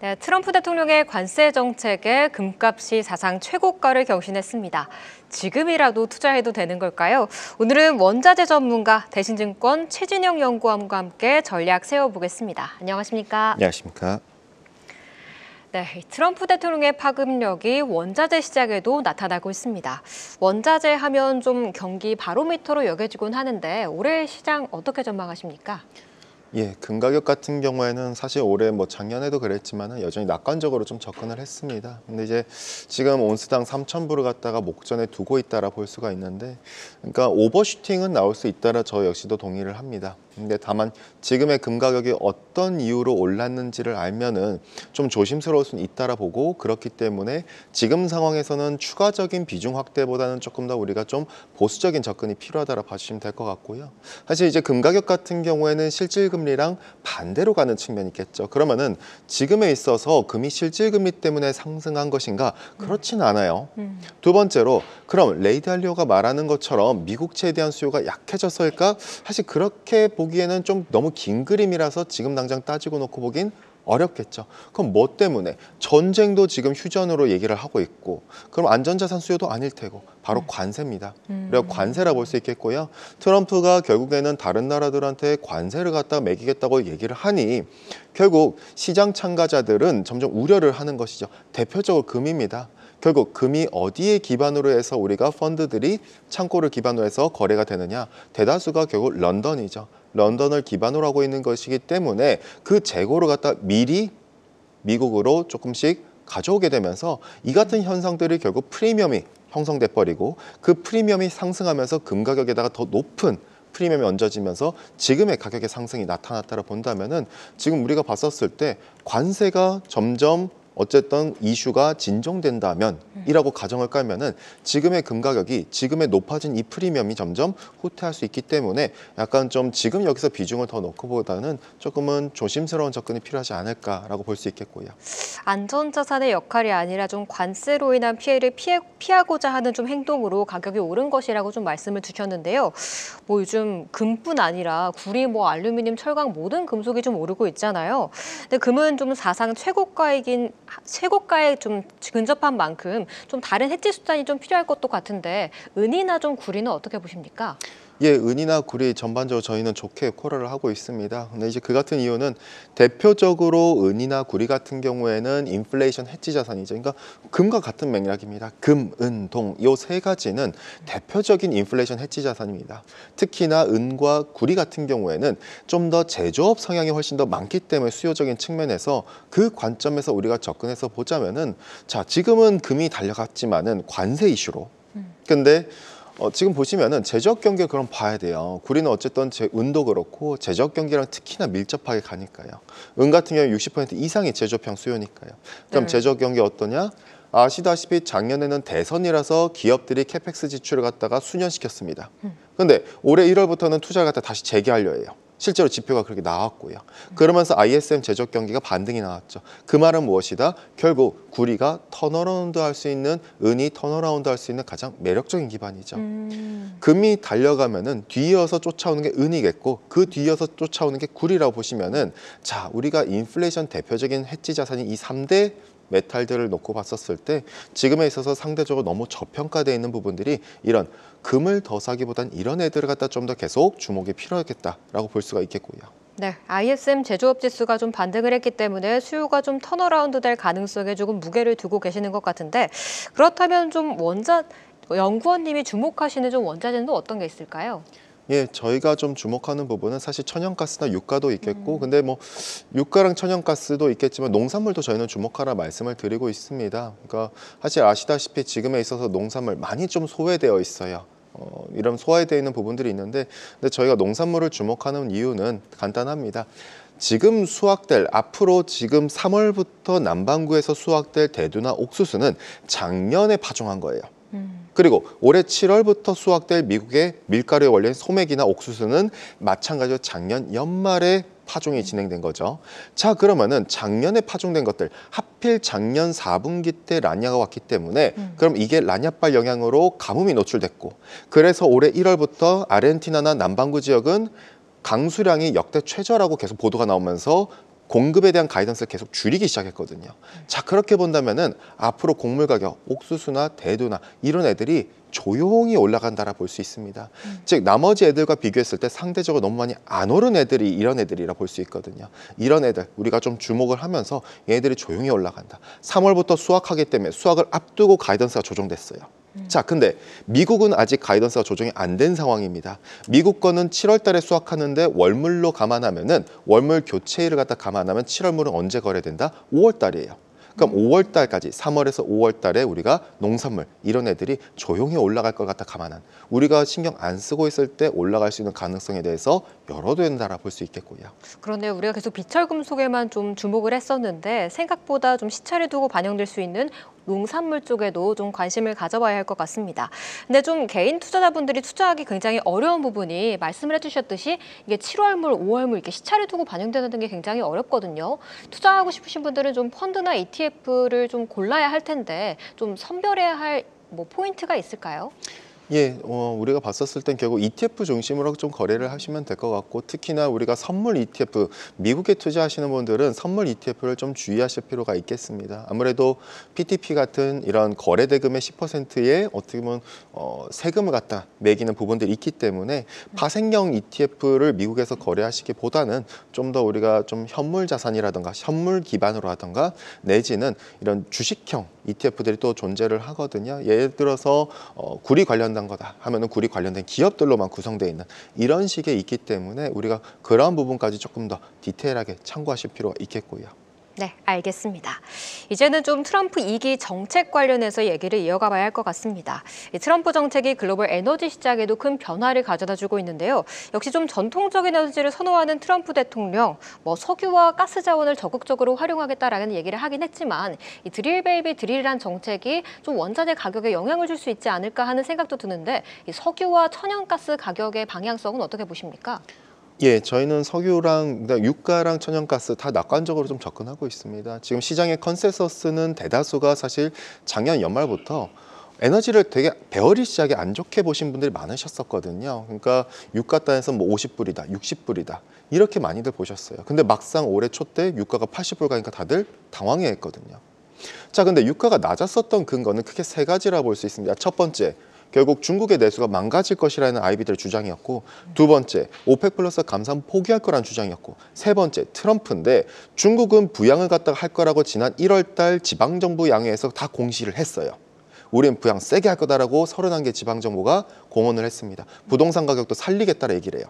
네, 트럼프 대통령의 관세 정책에 금값이 사상 최고가를 경신했습니다. 지금이라도 투자해도 되는 걸까요? 오늘은 원자재 전문가 대신증권 최진영 연구원과 함께 전략 세워보겠습니다. 안녕하십니까? 안녕하십니까? 네, 트럼프 대통령의 파급력이 원자재 시장에도 나타나고 있습니다. 원자재 하면 좀 경기 바로미터로 여겨지곤 하는데 올해 시장 어떻게 전망하십니까? 예, 금 가격 같은 경우에는 사실 올해 작년에도 그랬지만은 여전히 낙관적으로 좀 접근을 했습니다. 근데 이제 지금 온스당 3,000불을 갖다가 목전에 두고 있다라 볼 수가 있는데, 그러니까 오버슈팅은 나올 수 있다라 저 역시도 동의를 합니다. 근데 다만 지금의 금 가격이 어떤 이유로 올랐는지를 알면은 좀 조심스러울 수는 있다라 보고, 그렇기 때문에 지금 상황에서는 추가적인 비중 확대보다는 조금 더 우리가 좀 보수적인 접근이 필요하다라 봐주시면 될 것 같고요. 사실 이제 금 가격 같은 경우에는 실질 금리랑 반대로 가는 측면이 있겠죠. 그러면은 지금에 있어서 금이 실질 금리 때문에 상승한 것인가? 그렇진 않아요. 두 번째로, 그럼 레이 달리오가 말하는 것처럼 미국채에 대한 수요가 약해져서일까? 사실 그렇게 보기에는 좀 너무 긴 그림이라서 지금 당장 따지고 놓고 보긴 어렵겠죠. 그럼 뭐 때문에? 전쟁도 지금 휴전으로 얘기를 하고 있고, 그럼 안전자산 수요도 아닐 테고, 바로 관세입니다. 그리고 관세라 볼 수 있겠고요. 트럼프가 결국에는 다른 나라들한테 관세를 갖다 매기겠다고 얘기를 하니 결국 시장 참가자들은 점점 우려를 하는 것이죠. 대표적으로 금입니다. 결국 금이 어디에 기반으로 해서 우리가 펀드들이 창고를 기반으로 해서 거래가 되느냐? 대다수가 결국 런던이죠. 런던을 기반으로 하고 있는 것이기 때문에 그 재고를 갖다 미리 미국으로 조금씩 가져오게 되면서 이 같은 현상들이 결국 프리미엄이 형성돼 버리고, 그 프리미엄이 상승하면서 금 가격에다가 더 높은 프리미엄이 얹어지면서 지금의 가격의 상승이 나타났다고 본다면은, 지금 우리가 봤었을 때 관세가 점점 어쨌든 이슈가 진정된다면 이라고 가정을 깔면은 지금의 금 가격이 지금의 높아진 이 프리미엄이 점점 후퇴할 수 있기 때문에 약간 좀 지금 여기서 비중을 더 넣고 보다는 조금은 조심스러운 접근이 필요하지 않을까라고 볼 수 있겠고요. 안전자산의 역할이 아니라 좀 관세로 인한 피해를 피하고자 하는 좀 행동으로 가격이 오른 것이라고 좀 말씀을 주셨는데요. 요즘 금뿐 아니라 구리, 알루미늄, 철강 모든 금속이 좀 오르고 있잖아요. 근데 금은 좀 사상 최고가에 좀 근접한 만큼 좀 다른 해지 수단이 좀 필요할 것도 같은데 은이나 좀 구리는 어떻게 보십니까? 예, 은이나 구리 전반적으로 저희는 좋게 콜을 하고 있습니다. 근데 이제 그 같은 이유는 대표적으로 은이나 구리 같은 경우에는 인플레이션 해지 자산이죠. 그러니까 금과 같은 맥락입니다. 금, 은, 동 이 세 가지는 대표적인 인플레이션 해지 자산입니다. 특히나 은과 구리 같은 경우에는 좀 더 제조업 성향이 훨씬 더 많기 때문에 수요적인 측면에서 그 관점에서 우리가 접근해서 보자면은, 자, 지금은 금이 달려갔지만은 관세 이슈로. 근데 지금 보시면은 제조업 경기를 그럼 봐야 돼요. 구리는 어쨌든 은도 그렇고 제조업 경기랑 특히나 밀접하게 가니까요. 은 같은 경우 60% 이상이 제조업형 수요니까요. 그럼 네. 제조업 경기 어떠냐? 아시다시피 작년에는 대선이라서 기업들이 캐펙스 지출을 갖다가 수년시켰습니다. 근데 올해 1월부터는 투자를 갖다 다시 재개하려 해요. 실제로 지표가 그렇게 나왔고요. 그러면서 ISM 제조업 경기가 반등이 나왔죠. 그 말은 무엇이다? 결국 구리가 턴어라운드 할 수 있는, 은이 턴어라운드 할 수 있는 가장 매력적인 기반이죠. 금이 달려가면은 뒤이어서 쫓아오는 게 은이겠고, 그 뒤이어서 쫓아오는 게 구리라고 보시면은, 자, 우리가 인플레이션 대표적인 해지 자산인 이 3대 메탈들을 놓고 봤었을 때 지금에 있어서 상대적으로 너무 저평가되어 있는 부분들이 이런 금을 더 사기보단 이런 애들을 갖다 좀 더 계속 주목이 필요하겠다라고 볼 수가 있겠고요. 네, ISM 제조업 지수가 좀 반등을 했기 때문에 수요가 좀 턴어라운드 될 가능성에 조금 무게를 두고 계시는 것 같은데, 그렇다면 좀 연구원님이 주목하시는 좀 원자재는 어떤 게 있을까요? 예, 저희가 좀 주목하는 부분은 사실 천연가스나 유가도 있겠고, 근데 유가랑 천연가스도 있겠지만 농산물도 저희는 주목하라 말씀을 드리고 있습니다. 그러니까 사실 아시다시피 지금에 있어서 농산물 많이 좀 소외되어 있어요. 이런 소외되어 있는 부분들이 있는데, 근데 저희가 농산물을 주목하는 이유는 간단합니다. 지금 수확될, 앞으로 지금 3월부터 남반구에서 수확될 대두나 옥수수는 작년에 파종한 거예요. 그리고 올해 7월부터 수확될 미국의 밀가루의 원료인 소맥이나 옥수수는 마찬가지로 작년 연말에 파종이 진행된 거죠. 자, 그러면은 작년에 파종된 것들, 하필 작년 4분기 때 라니아가 왔기 때문에 그럼 이게 라니아발 영향으로 가뭄이 노출됐고, 그래서 올해 1월부터 아르헨티나나 남반구 지역은 강수량이 역대 최저라고 계속 보도가 나오면서 공급에 대한 가이던스를 계속 줄이기 시작했거든요. 자, 그렇게 본다면은 앞으로 곡물 가격, 옥수수나 대두나 이런 애들이 조용히 올라간다라 볼 수 있습니다. 즉 나머지 애들과 비교했을 때 상대적으로 너무 많이 안 오른 애들이 이런 애들이라 볼 수 있거든요. 이런 애들 우리가 좀 주목을 하면서 얘들이 조용히 올라간다. 3월부터 수확하기 때문에 수확을 앞두고 가이던스가 조정됐어요. 자, 근데 미국은 아직 가이던스가 조정이 안 된 상황입니다. 미국 거는 7월 달에 수확하는데 월물로 감안하면은 월물 교체일을 갖다 감안하면 7월물은 언제 거래된다? 5월 달이에요. 그럼 5월 달까지 3월에서 5월 달에 우리가 농산물 이런 애들이 조용히 올라갈 것 같다 감안한 우리가 신경 안 쓰고 있을 때 올라갈 수 있는 가능성에 대해서 열어둬야 된다라 볼 수 있겠고요. 그런데 우리가 계속 비철금속에만 좀 주목을 했었는데 생각보다 좀 시차를 두고 반영될 수 있는 농산물 쪽에도 좀 관심을 가져봐야 할 것 같습니다. 근데 좀 개인 투자자분들이 투자하기 굉장히 어려운 부분이 말씀을 해주셨듯이 이게 7월물, 5월물 이렇게 시차를 두고 반영되는 게 굉장히 어렵거든요. 투자하고 싶으신 분들은 좀 펀드나 ETF를 좀 골라야 할 텐데 좀 선별해야 할 뭐 포인트가 있을까요? 예, 우리가 봤었을 땐 결국 ETF 중심으로 좀 거래를 하시면 될 것 같고 특히나 우리가 선물 ETF, 미국에 투자하시는 분들은 선물 ETF를 좀 주의하실 필요가 있겠습니다. 아무래도 PTP 같은 이런 거래 대금의 10%의 어떻게 보면 세금을 갖다 매기는 부분들이 있기 때문에 파생형 ETF를 미국에서 거래하시기보다는 좀 더 우리가 좀 현물 자산이라든가 현물 기반으로 하던가 내지는 이런 주식형 ETF들이 또 존재를 하거든요. 예를 들어서 구리 관련된 거다 하면은 구리 관련된 기업들로만 구성되어 있는 이런 식의 있기 때문에 우리가 그러한 부분까지 조금 더 디테일하게 참고하실 필요가 있겠고요. 네, 알겠습니다. 이제는 좀 트럼프 2기 정책 관련해서 얘기를 이어가 봐야 할 것 같습니다. 이 트럼프 정책이 글로벌 에너지 시장에도 큰 변화를 가져다 주고 있는데요. 역시 좀 전통적인 에너지를 선호하는 트럼프 대통령, 뭐 석유와 가스 자원을 적극적으로 활용하겠다라는 얘기를 하긴 했지만 이 드릴 베이비 드릴이란 정책이 좀 원자재 가격에 영향을 줄 수 있지 않을까 하는 생각도 드는데 이 석유와 천연가스 가격의 방향성은 어떻게 보십니까? 예, 저희는 석유랑 그다음에 유가랑 천연가스 다 낙관적으로 좀 접근하고 있습니다. 지금 시장의 컨센서스는 대다수가 사실 작년 연말부터 에너지를 되게 베어리시하게 안 좋게 보신 분들이 많으셨었거든요. 그러니까 유가 단에서 뭐 50불이다, 60불이다 이렇게 많이들 보셨어요. 근데 막상 올해 초 때 유가가 80불 가니까 다들 당황해했거든요. 자, 근데 유가가 낮았었던 근거는 크게 세 가지라 볼 수 있습니다. 첫 번째, 결국 중국의 내수가 망가질 것이라는 아이비들의 주장이었고 두 번째, 오펙 플러스 감산 포기할 거라는 주장이었고 세 번째, 트럼프인데 중국은 부양을 갖다가 할 거라고 지난 1월 달 지방정부 양회에서 다 공시를 했어요. 우리는 부양 세게 할 거다라고 31개 지방정부가 공언을 했습니다. 부동산 가격도 살리겠다라 얘기를 해요.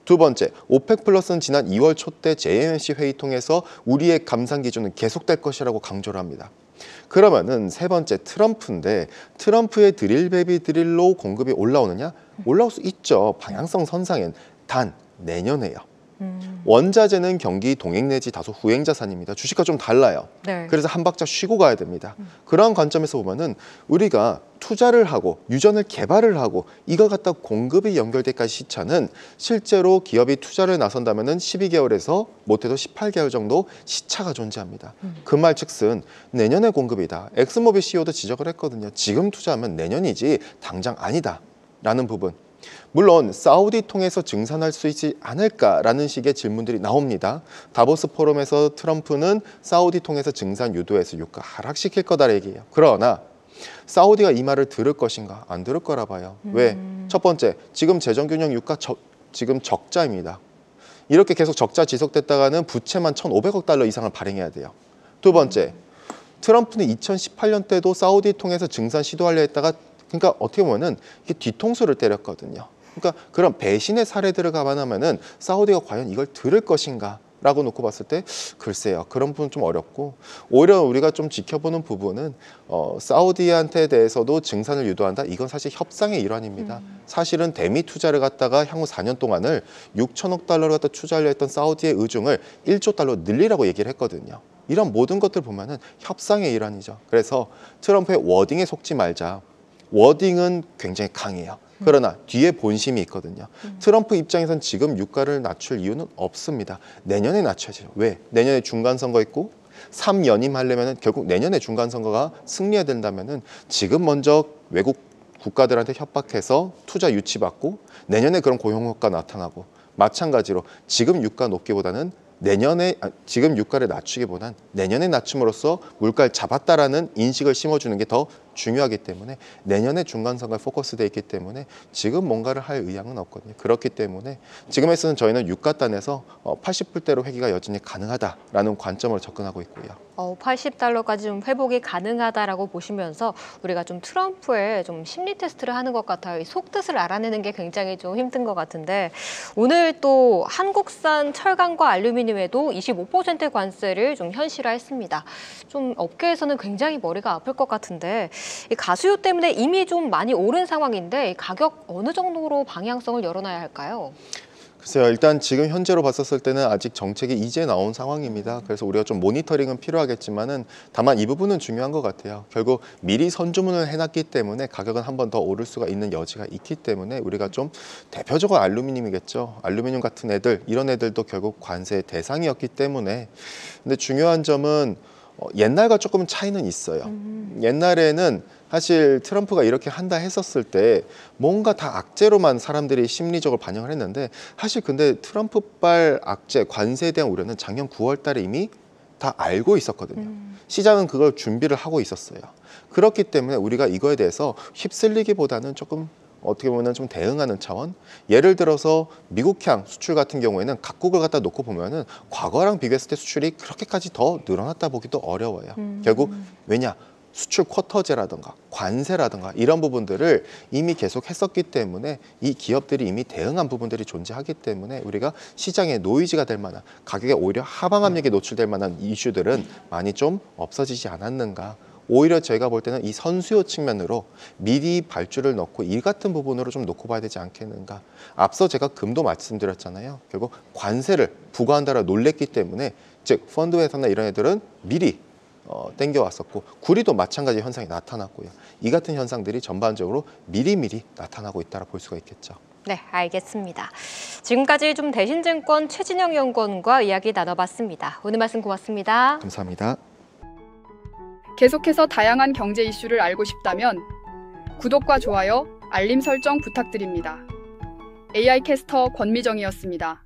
두 번째, 오펙 플러스는 지난 2월 초 때 JMC 회의 통해서 우리의 감산 기준은 계속될 것이라고 강조를 합니다. 그러면은 세 번째 트럼프인데 트럼프의 드릴 베이비 드릴로 공급이 올라오느냐? 올라올 수 있죠. 방향성 선상엔 단 내년에요. 원자재는 경기 동행 내지 다소 후행 자산입니다. 주식과 좀 달라요. 네. 그래서 한 박자 쉬고 가야 됩니다. 그러한 관점에서 보면은 우리가 투자를 하고 유전을 개발을 하고 이걸 갖다 공급이 연결될까지 시차는 실제로 기업이 투자를 나선다면은 12개월에서 못해도 18개월 정도 시차가 존재합니다. 그 말즉슨 내년의 공급이다. 엑스모빌 CEO도 지적을 했거든요. 지금 투자하면 내년이지 당장 아니다라는 부분. 물론 사우디 통해서 증산할 수 있지 않을까라는 식의 질문들이 나옵니다. 다보스 포럼에서 트럼프는 사우디 통해서 증산 유도해서 유가 하락시킬 거다 얘기해요. 그러나 사우디가 이 말을 들을 것인가? 안 들을 거라 봐요. 왜? 첫 번째, 지금 재정균형 유가 지금 적자입니다. 이렇게 계속 적자 지속됐다가는 부채만 1,500억 달러 이상을 발행해야 돼요. 두 번째, 트럼프는 2018년 때도 사우디 통해서 증산 시도하려 했다가 그러니까 어떻게 보면은 이게 뒤통수를 때렸거든요. 그러니까 그런 배신의 사례들을 감안하면은 사우디가 과연 이걸 들을 것인가? 라고 놓고 봤을 때 글쎄요. 그런 부분 좀 어렵고 오히려 우리가 좀 지켜보는 부분은 사우디한테 대해서도 증산을 유도한다. 이건 사실 협상의 일환입니다. 사실은 대미 투자를 갖다가 향후 4년 동안을 6천억 달러를 갖다 투자하려 했던 사우디의 의중을 1조 달러 늘리라고 얘기를 했거든요. 이런 모든 것들 보면은 협상의 일환이죠. 그래서 트럼프의 워딩에 속지 말자. 워딩은 굉장히 강해요. 그러나 뒤에 본심이 있거든요. 트럼프 입장에선 지금 유가를 낮출 이유는 없습니다. 내년에 낮춰야죠. 왜? 내년에 중간선거 있고 3연임 하려면 결국 내년에 중간선거가 승리해야 된다면 지금 먼저 외국 국가들한테 협박해서 투자 유치받고 내년에 그런 고용 효과 나타나고 마찬가지로 지금 유가 높기보다는 내년에 지금 유가를 낮추기보단 내년에 낮춤으로써 물가를 잡았다라는 인식을 심어주는 게 더 중요하기 때문에 내년에 중간선거에 포커스되어 있기 때문에 지금 뭔가를 할 의향은 없거든요. 그렇기 때문에 지금에서는 저희는 유가단에서 80불대로 회귀가 여전히 가능하다라는 관점으로 접근하고 있고요. 80달러까지 좀 회복이 가능하다라고 보시면서 우리가 좀 트럼프의 좀 심리 테스트를 하는 것 같아요. 이 속뜻을 알아내는 게 굉장히 좀 힘든 것 같은데 오늘 또 한국산 철강과 알루미늄에도 25% 관세를 좀 현실화했습니다. 좀 업계에서는 굉장히 머리가 아플 것 같은데 이 가수요 때문에 이미 좀 많이 오른 상황인데 가격 어느 정도로 방향성을 열어놔야 할까요? 글쎄요. 일단 지금 현재로 봤었을 때는 아직 정책이 이제 나온 상황입니다. 그래서 우리가 좀 모니터링은 필요하겠지만은 다만 이 부분은 중요한 것 같아요. 결국 미리 선주문을 해놨기 때문에 가격은 한 번 더 오를 수가 있는 여지가 있기 때문에 우리가 좀 대표적으로 알루미늄이겠죠. 알루미늄 같은 애들, 이런 애들도 결국 관세의 대상이었기 때문에 근데 중요한 점은 옛날과 조금 차이는 있어요. 옛날에는 사실 트럼프가 이렇게 한다 했었을 때 뭔가 다 악재로만 사람들이 심리적으로 반영을 했는데 사실 근데 트럼프발 악재, 관세에 대한 우려는 작년 9월 달에 이미 다 알고 있었거든요. 시장은 그걸 준비를 하고 있었어요. 그렇기 때문에 우리가 이거에 대해서 휩쓸리기보다는 조금 어떻게 보면 좀 대응하는 차원. 예를 들어서 미국향 수출 같은 경우에는 각국을 갖다 놓고 보면은 과거랑 비교했을 때 수출이 그렇게까지 더 늘어났다 보기도 어려워요. 결국 왜냐? 수출 쿼터제라든가 관세라든가 이런 부분들을 이미 계속 했었기 때문에 이 기업들이 이미 대응한 부분들이 존재하기 때문에 우리가 시장의 노이즈가 될 만한 가격에 오히려 하방 압력에 노출될 만한 이슈들은 많이 좀 없어지지 않았는가. 오히려 제가 볼 때는 이 선수요 측면으로 미리 발주를 넣고 이 같은 부분으로 좀 놓고 봐야 되지 않겠는가. 앞서 제가 금도 말씀드렸잖아요. 결국 관세를 부과한다라 놀랬기 때문에 즉 펀드 회사나 이런 애들은 미리 땡겨왔었고 구리도 마찬가지 현상이 나타났고요. 이 같은 현상들이 전반적으로 미리미리 나타나고 있다라 볼 수가 있겠죠. 네, 알겠습니다. 지금까지 좀 대신증권 최진영 연구원과 이야기 나눠봤습니다. 오늘 말씀 고맙습니다. 감사합니다. 계속해서 다양한 경제 이슈를 알고 싶다면 구독과 좋아요, 알림 설정 부탁드립니다. AI 캐스터 권미정이었습니다.